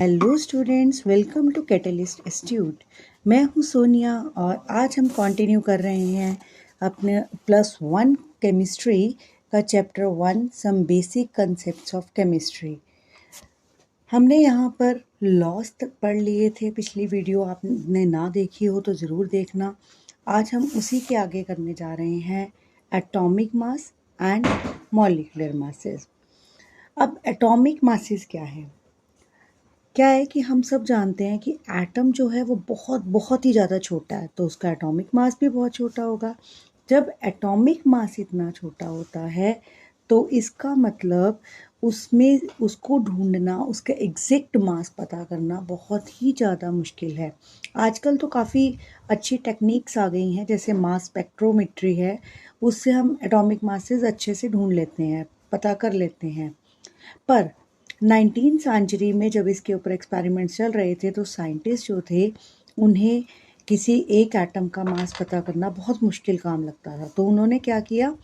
Hello students, welcome to Catalyst Institute. मैं हूं सोनिया और आज हम कंटिन्यू कर रहे हैं अपने +1 केमिस्ट्री का chapter 1 some basic concepts of chemistry. हमने यहाँ पर लॉस तक पढ़ लिए थे। पिछली वीडियो आपने ना देखी हो तो ज़रूर देखना। आज हम उसी के आगे करने जा रहे हैं atomic mass and molecular masses. अब एटॉमिक मासेस क्या है कि हम सब जानते हैं कि एटम जो है वो बहुत बहुत ही ज़्यादा छोटा है, तो उसका एटॉमिक मास भी बहुत छोटा होगा। जब एटॉमिक मास इतना छोटा होता है तो इसका मतलब उसमें उसको ढूंढना, उसका एग्जैक्ट मास पता करना बहुत ही ज़्यादा मुश्किल है। आजकल तो काफ़ी अच्छी टेक्निक्स आ गई हैं, जैसे मास स्पेक्ट्रोमेट्री है, उससे हम एटॉमिक मासेस अच्छे से ढूंढ लेते हैं, पता कर लेते हैं। पर 19th सेंचुरी में जब इसके ऊपर एक्सपेरिमेंट्स चल रहे थे तो साइंटिस्ट जो थे उन्हें किसी एक एटम का मास पता करना बहुत मुश्किल काम लगता था। तो उन्होंने क्या किया,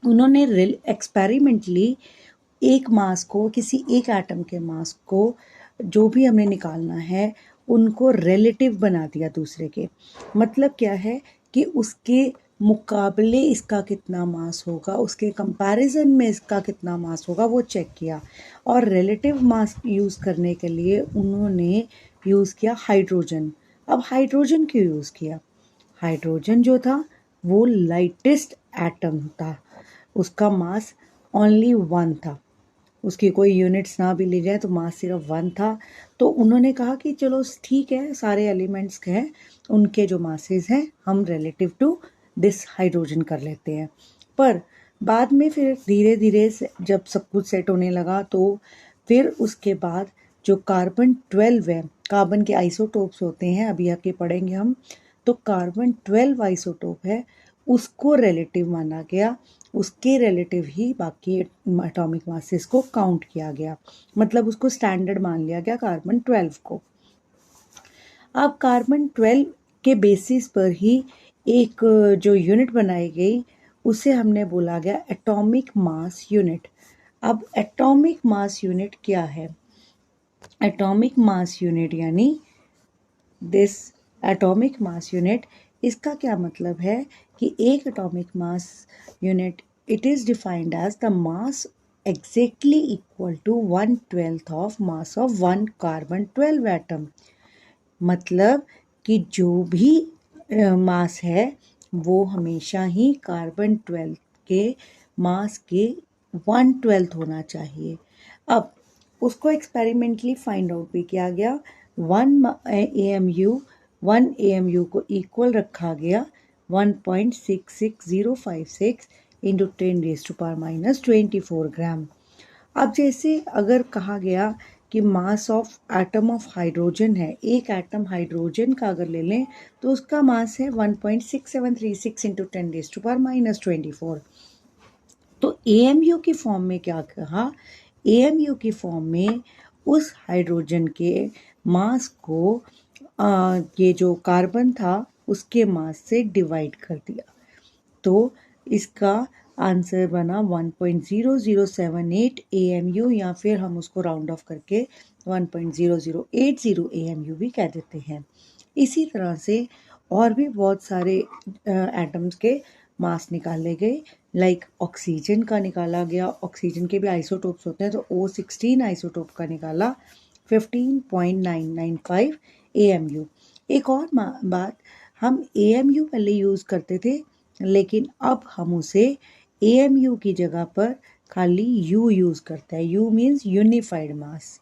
उन्होंने एक्सपेरिमेंटली एक मास को, किसी एक एटम के मास को जो भी हमने निकालना है उनको रिलेटिव बना दिया दूसरे के। मतलब क्या है कि उसके मुकाबले इसका कितना मास होगा, उसके कंपैरिजन में इसका कितना मास होगा, वो चेक किया। और रिलेटिव मास यूज़ करने के लिए उन्होंने यूज़ किया हाइड्रोजन। अब हाइड्रोजन क्यों यूज़ किया? हाइड्रोजन जो था वो लाइटेस्ट एटम था, उसका मास ओनली 1 था, उसकी कोई यूनिट्स ना भी ली जाए तो मास सिर्फ 1 था। तो उन्होंने कहा कि चलो ठीक है, सारे एलिमेंट्स हैं उनके जो मासेस हैं हम रिलेटिव टू दिस हाइड्रोजन कर लेते हैं। पर बाद में फिर धीरे धीरे जब सब कुछ सेट होने लगा तो फिर उसके बाद जो कार्बन 12 है, कार्बन के आइसोटोप्स होते हैं, अभी आके पढ़ेंगे हम, तो कार्बन 12 आइसोटोप है उसको रिलेटिव माना गया, उसके रिलेटिव ही बाकी एटॉमिक मासेस को काउंट किया गया, मतलब उसको स्टैंडर्ड मान लिया गया कार्बन 12 को। अब कार्बन 12 के बेसिस पर ही एक जो यूनिट बनाई गई उसे हमने बोला गया एटॉमिक मास यूनिट। अब एटॉमिक मास यूनिट क्या है? एटॉमिक मास यूनिट यानी दिस एटॉमिक मास यूनिट, इसका क्या मतलब है कि एक atomic mass unit, it is defined as the mass exactly equal to 1/12 of mass of 1 carbon 12 atom। मतलब कि जो भी मास है वो हमेशा ही कार्बन 12 के मास के 1/12 होना चाहिए। अब उसको एक्सपेरिमेंटली फाइंड आउट भी किया गया। 1 AMU को इक्वल रखा गया 1.66056 इंटू 10⁻⁻24 ग्राम। अब जैसे अगर कहा गया कि mass of atom of hydrogen है, एक एटम हाइड्रोजन का अगर ले लें तो उसका मास है 1.6736 इंटू 10⁻⁻24। तो AMU की फॉर्म में क्या कहा? AMU की फॉर्म में उस हाइड्रोजन के मास को ये जो कार्बन था उसके मास से डिवाइड कर दिया, तो इसका आंसर बना 1.0078 AMU, या फिर हम उसको राउंड ऑफ करके 1.0080 AMU भी कह देते हैं। इसी तरह से और भी बहुत सारे एटम्स के मास निकाले गए, लाइक ऑक्सीजन का निकाला गया। ऑक्सीजन के भी आइसोटोप्स होते हैं, तो O16 आइसोटोप का निकाला 15.995 AMU। एक और बात, हम AMU पहले यूज़ करते थे, लेकिन अब हम उसे AMU की जगह पर खाली U यूज़ करते हैं। U मीन्स यूनिफाइड मास,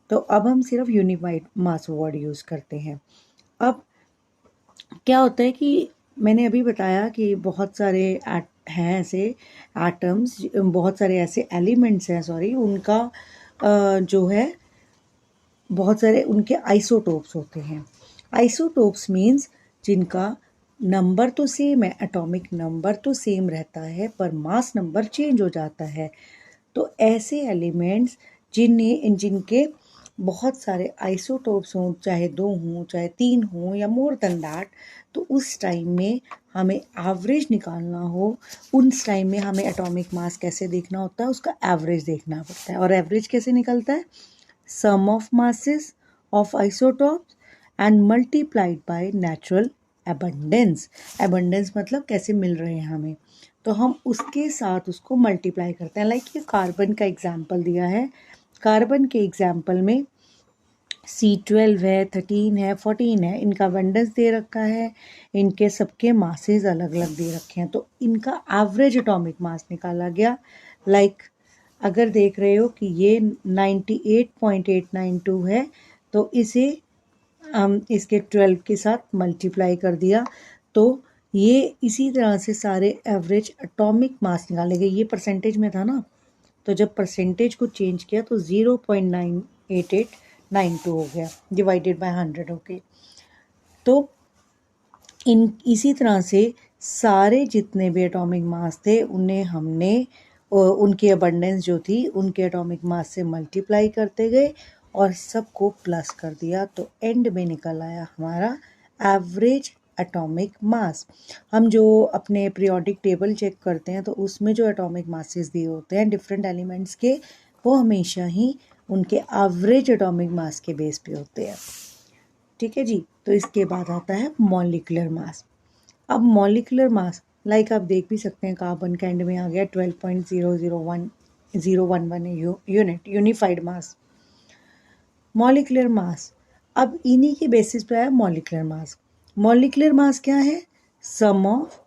तो अब हम सिर्फ यूनिफाइड मास वर्ड यूज़ करते हैं। अब क्या होता है कि मैंने अभी बताया कि बहुत सारे हैं ऐसे एटम्स, बहुत सारे ऐसे एलिमेंट्स हैं, उनका जो है बहुत सारे उनके आइसोटोप्स होते हैं। आइसोटोप्स मीन्स जिनका नंबर तो सेम है, एटॉमिक नंबर तो सेम रहता है, पर मास नंबर चेंज हो जाता है। तो ऐसे एलिमेंट्स जिनके बहुत सारे आइसोटोप्स हों, चाहे 2 हों, चाहे 3 हों, या मोर देन दैट, तो उस टाइम में हमें एवरेज निकालना हो, उस टाइम में हमें एटॉमिक मास कैसे देखना होता है? उसका एवरेज देखना पड़ता है। और एवरेज कैसे निकलता है? sum of masses of isotopes and multiplied by natural abundance. abundance मतलब कैसे मिल रहे हैं हमें, तो हम उसके साथ उसको मल्टीप्लाई करते हैं. लाइक ये कार्बन का एग्जाम्पल दिया है. कार्बन के एग्जाम्पल में C12 है, 13 है, 14 है, इनका अबंडेंस दे रखा है, इनके सबके मासेस अलग अलग दे रखे हैं, तो इनका एवरेज एटॉमिक मास निकाला गया. लाइक अगर देख रहे हो कि ये 98.892 है, तो इसे हम इसके 12 के साथ मल्टीप्लाई कर दिया, तो ये इसी तरह से सारे एवरेज एटॉमिक मास निकालेंगे. ये परसेंटेज में था ना, तो जब परसेंटेज को चेंज किया तो 0.98892 हो गया, डिवाइडेड बाय 100 हो गई. तो इसी तरह से सारे जितने भी एटॉमिक मास थे उन्हें हमने उनकी अबंडेंस जो थी उनके एटॉमिक मास से मल्टीप्लाई करते गए और सबको प्लस कर दिया, तो एंड में निकल आया हमारा एवरेज एटॉमिक मास. हम जो अपने पीरियोडिक टेबल चेक करते हैं तो उसमें जो एटॉमिक मासेस दिए होते हैं डिफरेंट एलिमेंट्स के, वो हमेशा ही उनके एवरेज एटॉमिक मास के बेस पे होते हैं. ठीक है जी. तो इसके बाद आता है मॉलिक्यूलर मास. अब मॉलिक्यूलर मास लाइक आप देख भी सकते हैं, कार्बन का एंड में आ गया 12.001011 यूनिट यूनिफाइड मास. मॉलिक्यूलर मास, अब इन्हीं के बेसिस पे है मॉलिक्यूलर मास. मॉलिक्यूलर मास क्या है? सम ऑफ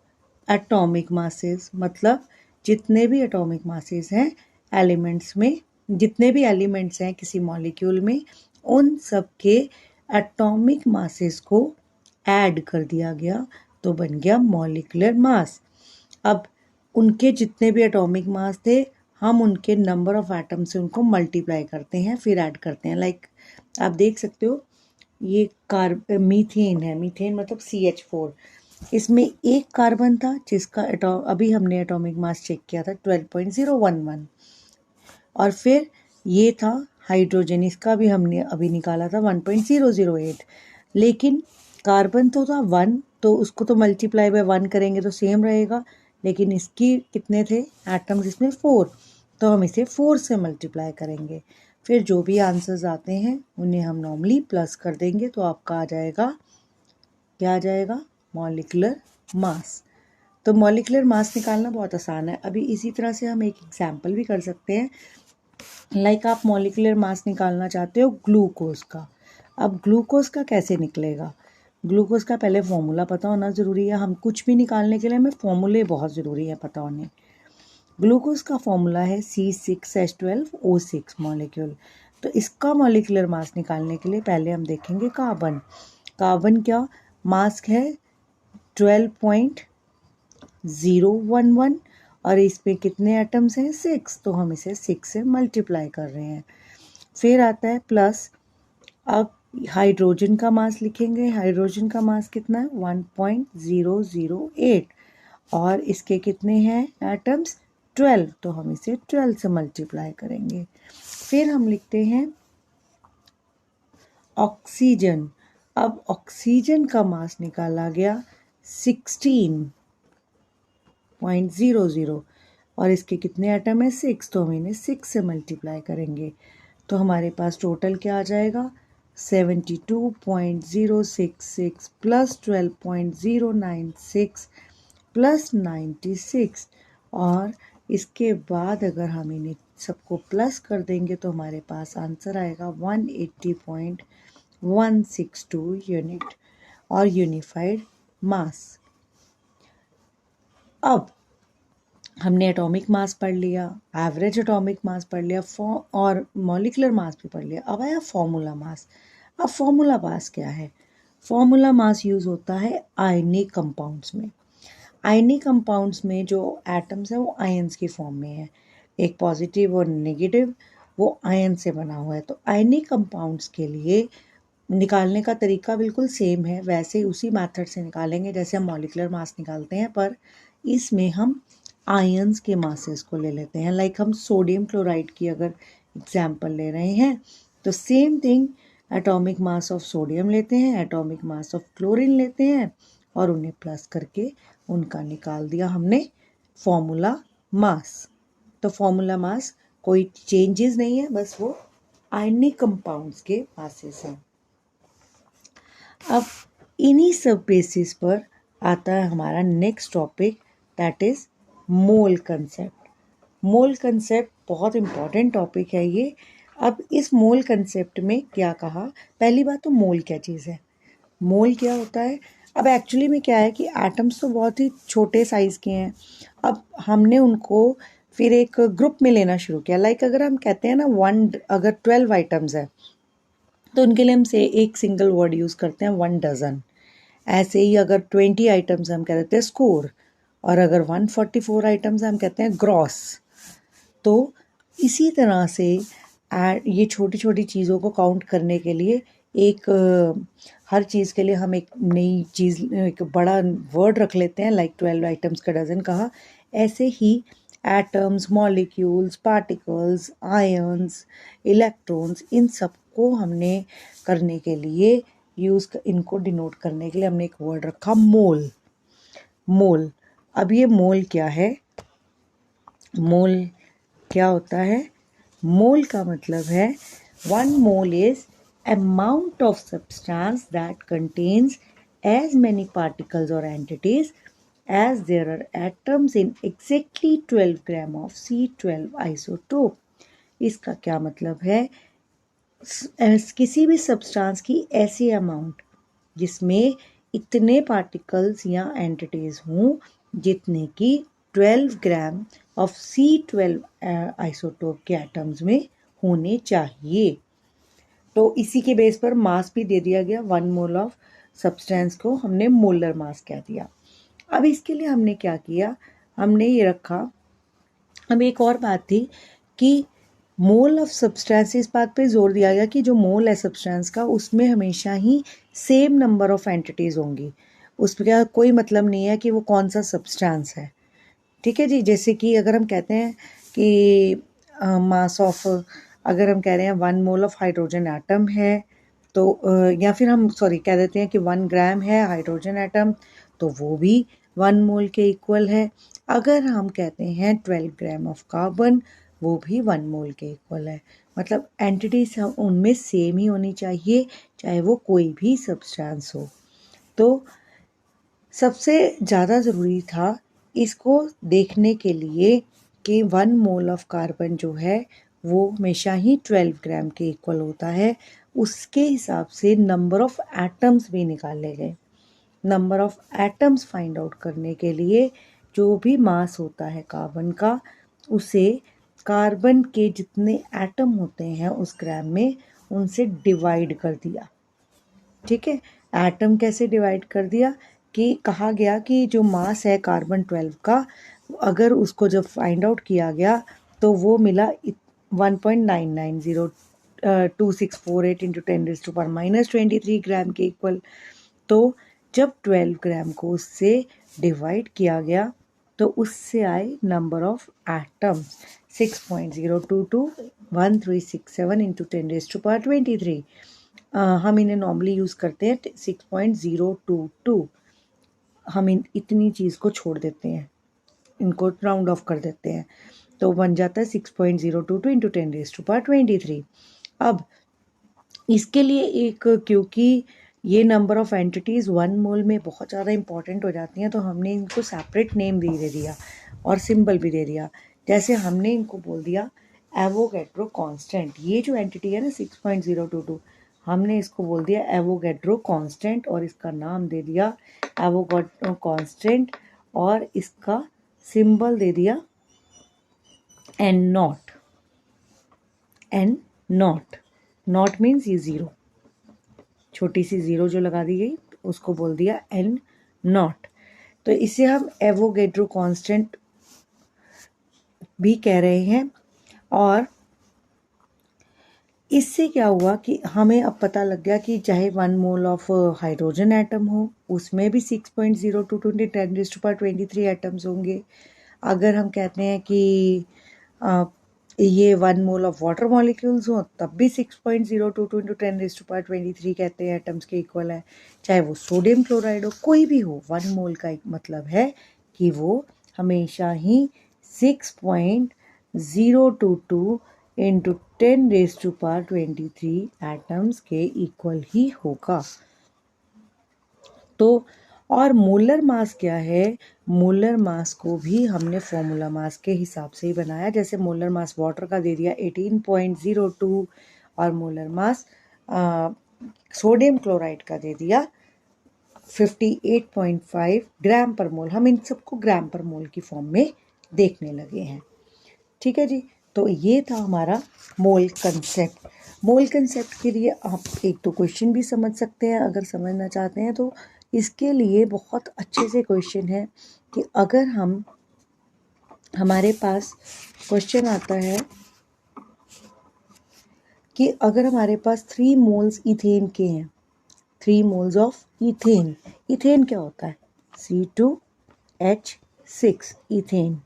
एटॉमिक मासेस, मतलब जितने भी एटॉमिक मासेस हैं एलिमेंट्स में, जितने भी एलिमेंट्स हैं किसी मॉलिक्यूल में, उन सब के एटॉमिक मासेस को ऐड कर दिया गया, तो बन गया मॉलिक्यूलर मास. अब उनके जितने भी एटॉमिक मास थे, हम उनके नंबर ऑफ एटम से उनको मल्टीप्लाई करते हैं, फिर ऐड करते हैं. लाइक आप देख सकते हो, ये मीथेन है. मीथेन मतलब CH4. इसमें एक कार्बन था जिसका अभी हमने एटॉमिक मास चेक किया था 12.011, और फिर ये था हाइड्रोजन, इसका भी हमने अभी निकाला था 1.008. लेकिन कार्बन तो था 1, तो उसको तो मल्टीप्लाई बाय 1 करेंगे तो सेम रहेगा, लेकिन इसकी कितने थे एटम्स, इसमें 4, तो हम इसे 4 से मल्टीप्लाई करेंगे. फिर जो भी आंसर्स आते हैं उन्हें हम नॉर्मली प्लस कर देंगे, तो आपका आ जाएगा, क्या आ जाएगा? Molecular mass. तो मॉलिक्यूलर मास निकालना बहुत आसान है. अभी इसी तरह से हम एक एग्जांपल भी कर सकते हैं. लाइक आप मॉलिक्यूलर मास निकालना चाहते हो ग्लूकोज का. अब ग्लूकोज का कैसे निकलेगा? ग्लूकोज का पहले फॉर्मूला पता होना ज़रूरी है. हम कुछ भी निकालने के लिए हमें फॉर्मूले बहुत ज़रूरी है पता होने. ग्लूकोज का फॉर्मूला है C6H12O6 मॉलिक्यूल. तो इसका मॉलिक्यूलर मास निकालने के लिए पहले हम देखेंगे कार्बन. कार्बन क्या मास है? 12.011, और इस पे कितने एटम्स हैं? 6, तो हम इसे 6 से मल्टीप्लाई कर रहे हैं. फिर आता है प्लस. अब हाइड्रोजन का मास लिखेंगे. हाइड्रोजन का मास कितना है? 1.008, और इसके कितने हैं एटम्स? 12, तो हम इसे 12 से मल्टीप्लाई करेंगे. फिर हम लिखते हैं ऑक्सीजन. अब ऑक्सीजन का मास निकाला गया 16.00, और इसके कितने एटम है? 6, तो हम इन्हें 6 से मल्टीप्लाई करेंगे, तो हमारे पास टोटल क्या आ जाएगा? 72.066 प्लस 12.096 प्लस 96, और इसके बाद अगर हम इन्हें सबको प्लस कर देंगे तो हमारे पास आंसर आएगा 180.162 यूनिट और यूनिफाइड मास. अब हमने एटॉमिक मास पढ़ लिया, एवरेज एटॉमिक मास पढ़ लिया, और मॉलिक्यूलर मास भी पढ़ लिया. अब आया फॉर्मूला मास. अब फॉर्मूला मास क्या है? फॉर्मूला मास यूज़ होता है आयनिक कंपाउंड्स में. आयनिक कंपाउंड्स में जो एटम्स है वो आयंस की फॉर्म में है, एक पॉजिटिव और नेगेटिव, वो आयन से बना हुआ है. तो आयनिक कंपाउंड्स के लिए निकालने का तरीका बिल्कुल सेम है, वैसे उसी मेथड से निकालेंगे जैसे हम मॉलिक्यूलर मास निकालते हैं, पर इसमें हम आयंस के मासेस को ले लेते हैं. लाइक हम सोडियम क्लोराइड की अगर एग्जाम्पल ले रहे हैं तो same thing, atomic mass of sodium लेते हैं, एटॉमिक मास ऑफ क्लोरीन लेते हैं, और उन्हें प्लस करके उनका निकाल दिया हमने फॉर्मूला मास. तो फॉर्मूला मास कोई चेंजेस नहीं है, बस वो आयनिक कंपाउंड्स के मासेस हैं। अब इन्हीं सब बेसिस पर आता है हमारा next topic, that is mole concept. Mole concept बहुत इम्पॉर्टेंट टॉपिक है ये। अब इस मोल कंसेप्ट में क्या कहा, पहली बात तो मोल क्या चीज़ है, मोल क्या होता है। अब एक्चुअली में क्या है कि एटम्स तो बहुत ही छोटे साइज़ के हैं। अब हमने उनको फिर एक ग्रुप में लेना शुरू किया। लाइक अगर हम कहते हैं ना अगर 12 आइटम्स है तो उनके लिए हम से एक सिंगल वर्ड यूज़ करते हैं 1 डज़न। ऐसे ही अगर 20 आइटम्स हम कह देते हैं स्कोर, और अगर 144 आइटम्स हम कहते हैं ग्रॉस। तो इसी तरह से ये छोटी छोटी चीज़ों को काउंट करने के लिए एक हर चीज़ के लिए हम एक नई चीज़, एक बड़ा वर्ड रख लेते हैं। लाइक 12 आइटम्स का डज़न कहा, ऐसे ही atoms, molecules, particles, ions, electrons, इन सबको हमने करने के लिए इनको डिनोट करने के लिए हमने एक वर्ड रखा मोल। मोल। अब ये मोल क्या है, मोल क्या होता है? मोल का मतलब है 1 mole is amount of substance that contains as many particles or entities as there are atoms in exactly 12 gram of C12 isotope। इसका क्या मतलब है? किसी भी सब्सटेंस की ऐसी अमाउंट जिसमें इतने पार्टिकल्स या एंटिटीज हों जितने कि 12 ग्राम ऑफ C12 आइसोटोप के एटम्स में होने चाहिए। तो इसी के बेस पर मास भी दे दिया गया। 1 मोल ऑफ सब्सटेंस को हमने मोलर मास कह दिया। अब इसके लिए हमने क्या किया, हमने ये रखा। अब एक और बात थी कि मोल ऑफ सब्सटेंस, इस बात पे जोर दिया गया कि जो मोल है सब्सटेंस का उसमें हमेशा ही सेम नंबर ऑफ एंटिटीज़ होंगी। उसका कोई मतलब नहीं है कि वो कौन सा सब्सटेंस है। ठीक है जी। जैसे कि अगर हम कहते हैं कि मास ऑफ, अगर हम कह रहे हैं 1 मोल ऑफ हाइड्रोजन एटम है तो या फिर हम कह देते हैं कि 1 ग्राम है हाइड्रोजन एटम, तो वो भी 1 मोल के इक्वल है। अगर हम कहते हैं 12 ग्राम ऑफ कार्बन, वो भी 1 मोल के इक्वल है। मतलब एंटिटीज उनमें सेम ही होनी चाहिए, चाहे वो कोई भी सब्सटेंस हो। तो सबसे ज़्यादा ज़रूरी था इसको देखने के लिए कि 1 मोल ऑफ कार्बन जो है वो हमेशा ही 12 ग्राम के इक्वल होता है। उसके हिसाब से नंबर ऑफ एटम्स भी निकाले गए। Number of atoms find out करने के लिए जो भी मास होता है कार्बन का, उसे कार्बन के जितने एटम होते हैं उस ग्राम में उनसे डिवाइड कर दिया। ठीक है। एटम कैसे डिवाइड कर दिया कि कहा गया कि जो मास है कार्बन 12 का, अगर उसको जब फाइंड आउट किया गया तो वो मिला 1.990268 इंटू 10⁻⁻23 ग्राम के इक्वल। तो जब 12 ग्राम को उससे डिवाइड किया गया तो उससे आए नंबर ऑफ एटम्स 6.0221367 इंटू 10⁻23। हम इन्हें नॉर्मली यूज़ करते हैं 6.022। हम इतनी चीज़ को छोड़ देते हैं, इनको राउंड ऑफ कर देते हैं, तो बन जाता है 6.022 इंटू 10⁻23। अब इसके लिए एक, क्योंकि ये नंबर ऑफ एंटिटीज़ 1 मोल में बहुत ज़्यादा इंपॉर्टेंट हो जाती हैं, तो हमने इनको सेपरेट नेम भी दे दिया और सिंबल भी दे दिया। जैसे हमने इनको बोल दिया एवोगैड्रो कांस्टेंट। ये जो एंटिटी है ना 6.022, हमने इसको बोल दिया एवोगैड्रो कांस्टेंट और इसका नाम दे दिया एवोगैड्रो कांस्टेंट और इसका सिंबल दे दिया N nought. N nought, nought means ये ज़ीरो, छोटी सी ज़ीरो जो लगा दी गई उसको बोल दिया एन नॉट। तो इसे हम एवोगैड्रो कांस्टेंट भी कह रहे हैं। और इससे क्या हुआ कि हमें अब पता लग गया कि चाहे 1 मोल ऑफ हाइड्रोजन एटम हो उसमें भी 6.022 × 10⁻23 एटम्स होंगे। अगर हम कहते हैं कि ये 1 मोल ऑफ वाटर मॉलिक्यूल्स हो तब भी 6.022 × 10⁻23 कहते हैं एटम्स के इक्वल है। चाहे वो सोडियम क्लोराइड हो, कोई भी हो, 1 मोल का एक मतलब है कि वो हमेशा ही 6.022 इंटू 10⁻23 एटम्स के इक्वल ही होगा। तो और मोलर मास क्या है, मोलर मास को भी हमने फॉर्मूला मास के हिसाब से ही बनाया। जैसे मोलर मास वाटर का दे दिया 18.02 और मोलर मास सोडियम क्लोराइड का दे दिया 58.5 ग्राम पर मोल। हम इन सबको ग्राम पर मोल की फॉर्म में देखने लगे हैं। ठीक है जी, तो ये था हमारा मोल कंसेप्ट। मोल कंसेप्ट के लिए आप एक तो क्वेश्चन भी समझ सकते हैं अगर समझना चाहते हैं तो। इसके लिए बहुत अच्छे से क्वेश्चन है कि अगर हमारे पास क्वेश्चन आता है कि अगर हमारे पास 3 मोल्स इथेन के हैं, 3 मोल्स ऑफ इथेन। इथेन क्या होता है? C2H6 ethane.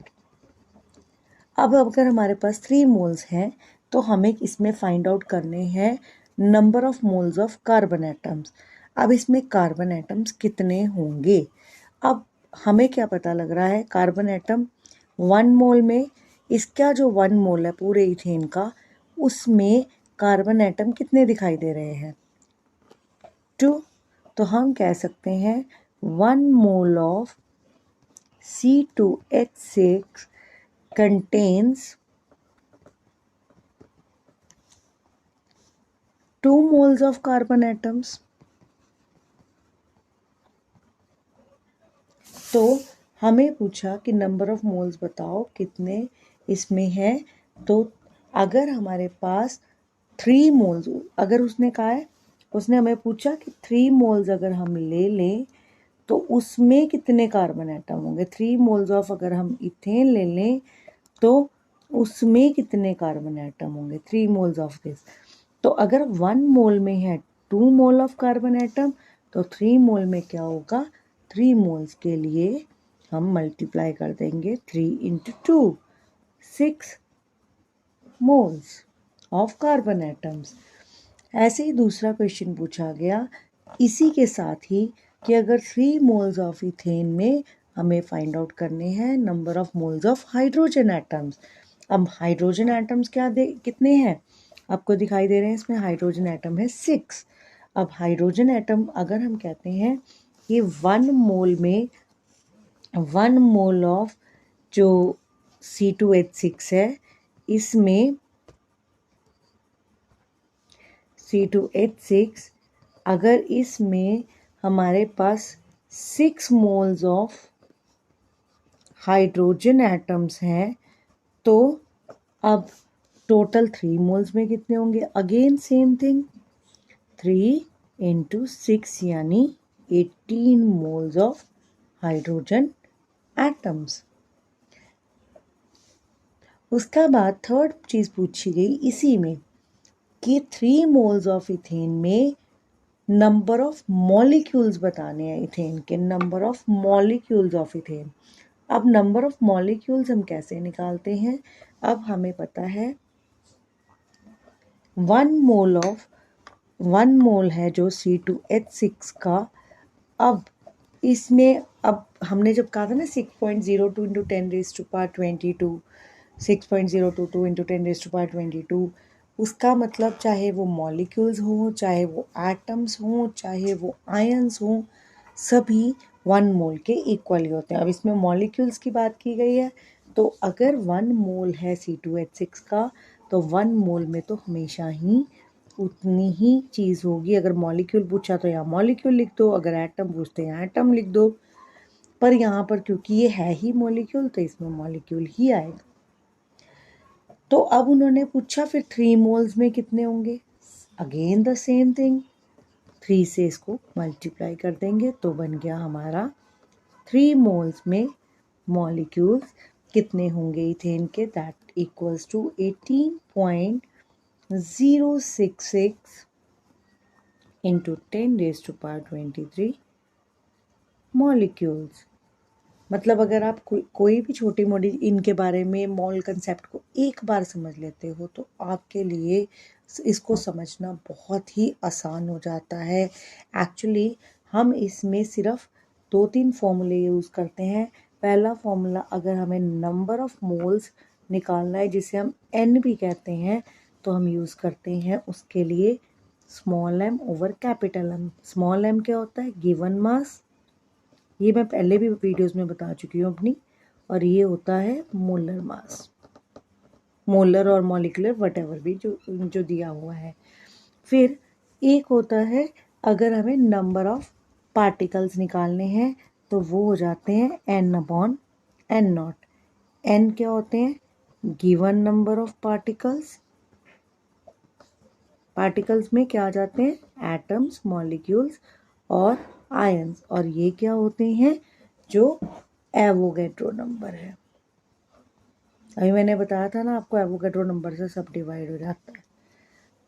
अब अगर हमारे पास 3 मोल्स हैं तो हमें इसमें फाइंड आउट करने हैं number of moles of carbon atoms. अब इसमें कार्बन एटम्स कितने होंगे? अब हमें क्या पता लग रहा है, कार्बन एटम 1 मोल में, इसका जो 1 मोल है पूरे इथेन का, उसमें कार्बन एटम कितने दिखाई दे रहे हैं? 2। तो हम कह सकते हैं 1 mole of C2H6 contains 2 moles of carbon atoms। तो हमें पूछा कि नंबर ऑफ मोल्स बताओ कितने इसमें है। तो अगर हमारे पास 3 मोल्स, अगर उसने कहा है, उसने हमें पूछा कि 3 मोल्स अगर हम ले लें तो उसमें कितने कार्बन एटम होंगे। 3 मोल्स ऑफ अगर हम इथेन ले लें तो उसमें कितने कार्बन एटम होंगे, 3 मोल्स ऑफ दिस। तो अगर 1 मोल में है 2 मोल ऑफ कार्बन एटम तो 3 मोल में क्या होगा, 3 मोल्स के लिए हम मल्टीप्लाई कर देंगे 3 into 2, 6 moles of carbon atoms. ऐसे ही दूसरा क्वेश्चन पूछा गया इसी के साथ ही कि अगर 3 मोल्स ऑफ इथेन में हमें फाइंड आउट करने हैं number of moles of hydrogen atoms. अब हाइड्रोजन एटम्स कितने हैं आपको दिखाई दे रहे हैं, इसमें हाइड्रोजन एटम है 6। अब हाइड्रोजन एटम अगर हम कहते हैं कि 1 मोल में 1 मोल ऑफ जो C2H6 है, इसमें C2H6 अगर इसमें हमारे पास 6 मोल्स ऑफ हाइड्रोजन एटम्स हैं तो अब टोटल 3 मोल्स में कितने होंगे? अगेन सेम थिंग, 3 इंटू 6 यानी 18 मोल्स ऑफ हाइड्रोजन एटम्स। उसका बाद थर्ड चीज़ पूछी गई इसी में कि 3 मोल्स ऑफ इथेन में नंबर ऑफ मॉलिक्यूल्स बताने हैं इथेन के, number of molecules of ethane. अब नंबर ऑफ मॉलिक्यूल्स हम कैसे निकालते हैं? अब हमें पता है 1 मोल है जो C2H6 का। अब इसमें अब हमने जब कहा था ना 6.02 इंटू 10⁻22, 6.022 इंटू 10⁻22, उसका मतलब चाहे वो मॉलिक्यूल्स हों, चाहे वो एटम्स हों, चाहे वो आयंस हों, सभी 1 मोल के इक्वल ही होते हैं। अब इसमें मॉलिक्यूल्स की बात की गई है तो अगर 1 मोल है C2H6 का तो 1 मोल में तो हमेशा ही उतनी ही चीज़ होगी। अगर मॉलिक्यूल पूछा तो यहाँ मॉलिक्यूल लिख दो, अगर एटम पूछते हैं एटम लिख दो, पर यहाँ पर क्योंकि ये है ही मॉलिक्यूल तो इसमें मॉलिक्यूल ही आएगा। तो अब उन्होंने पूछा फिर 3 मोल्स में कितने होंगे? अगेन द सेम थिंग, 3 से इसको मल्टीप्लाई कर देंगे तो बन गया हमारा 3 मोल्स में मॉलिक्यूल्स कितने होंगे इथेन के, that equals to 18.066 into 10⁻23 molecules. मतलब अगर आप कोई भी छोटी मोटी इनके बारे में मॉल कंसेप्ट को एक बार समझ लेते हो तो आपके लिए इसको समझना बहुत ही आसान हो जाता है। एक्चुअली हम इसमें सिर्फ 2-3 फॉर्मूले यूज़ करते हैं। पहला फॉर्मूला, अगर हमें नंबर ऑफ मोल्स निकालना है जिसे हम n भी कहते हैं, तो हम यूज़ करते हैं उसके लिए small m over capital M। Small m क्या होता है? गिवन मास, ये मैं पहले भी वीडियोस में बता चुकी हूँ अपनी, और ये होता है मोलर मास, मोलर और मॉलिक्यूलर वटेवर भी जो दिया हुआ है। फिर एक होता है अगर हमें नंबर ऑफ पार्टिकल्स निकालने हैं तो वो हो जाते हैं n/n0। n क्या होते हैं? Given number of particles, particles में क्या आ जाते हैं? एटम्स, मॉलिक्यूल्स और आयंस, और ये क्या होते हैं? जो एवोगैड्रो नंबर है। अभी मैंने बताया था ना आपको, एवोगैड्रो नंबर से सब डिवाइड हो जाता है।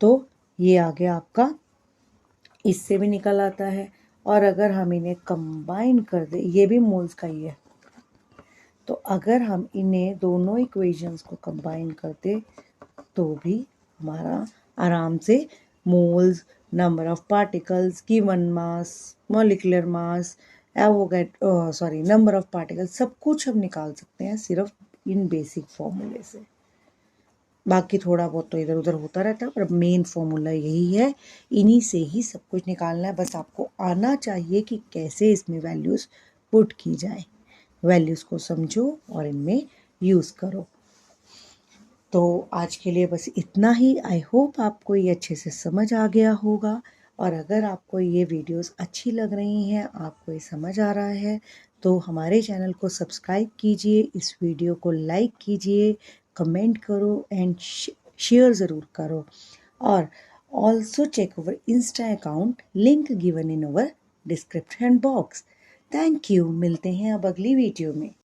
तो ये आ गया आपका, इससे भी निकल आता है। और अगर हम इन्हें कंबाइन कर दे, ये भी मोल्स का ही है, तो अगर हम इन्हें दोनों इक्वेशंस को कंबाइन कर दे तो भी हमारा आराम से moles, number of particles, given mass, molecular mass, number of particles, सब कुछ हम निकाल सकते हैं सिर्फ इन बेसिक फॉर्मूले से। बाकी थोड़ा बहुत तो इधर उधर होता रहता है, पर मेन फॉर्मूला यही है, इन्हीं से ही सब कुछ निकालना है। बस आपको आना चाहिए कि कैसे इसमें वैल्यूज़ पुट की जाए। वैल्यूज़ को समझो और इनमें यूज़ करो। तो आज के लिए बस इतना ही। आई होप आपको ये अच्छे से समझ आ गया होगा, और अगर आपको ये वीडियोस अच्छी लग रही हैं, आपको ये समझ आ रहा है, तो हमारे चैनल को सब्सक्राइब कीजिए, इस वीडियो को लाइक कीजिए, कमेंट करो एंड शेयर ज़रूर करो। और also check our Insta account, link given in our description box. Thank you. मिलते हैं अब अगली वीडियो में।